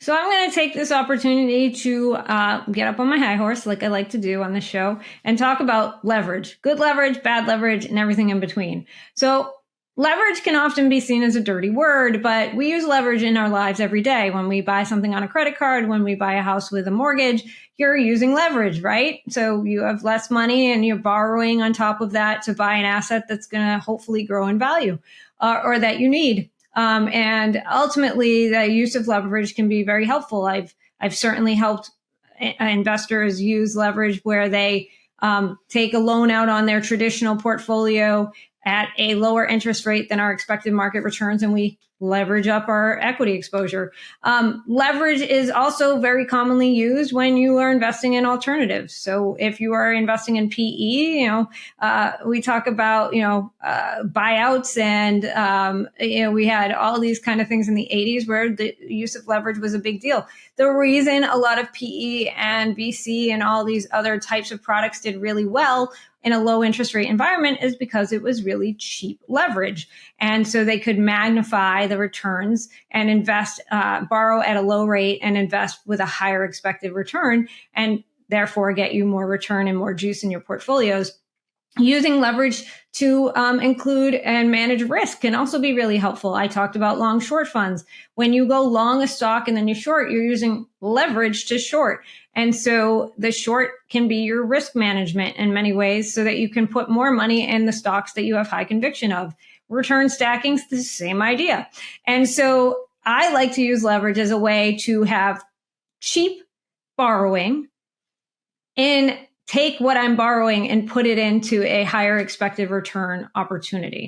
So I'm going to take this opportunity to get up on my high horse, like I like to do on the show, and talk about leverage, good leverage, bad leverage, and everything in between. So leverage can often be seen as a dirty word, but we use leverage in our lives every day. When we buy something on a credit card, when we buy a house with a mortgage, you're using leverage, right? So you have less money and you're borrowing on top of that to buy an asset that's going to hopefully grow in value or that you need. And ultimately, the use of leverage can be very helpful. I've certainly helped investors use leverage where they take a loan out on their traditional portfolio at a lower interest rate than our expected market returns, and we leverage up our equity exposure. Leverage is also very commonly used when you are investing in alternatives. So if you are investing in PE, we talk about, buyouts and, we had all these kind of things in the 80s where the use of leverage was a big deal. The reason a lot of PE and VC and all these other types of products did really well in a low interest rate environment is because it was really cheap leverage. And so they could magnify the returns and invest, borrow at a low rate and invest with a higher expected return, and therefore get you more return and more juice in your portfolios. Using leverage to include and manage risk can also be really helpful. I talked about long short funds. When you go long a stock and then you short, you're using leverage to short. And so the short can be your risk management in many ways so that you can put more money in the stocks that you have high conviction of. Return stacking is the same idea. And so I like to use leverage as a way to have cheap borrowing and take what I'm borrowing and put it into a higher expected return opportunity.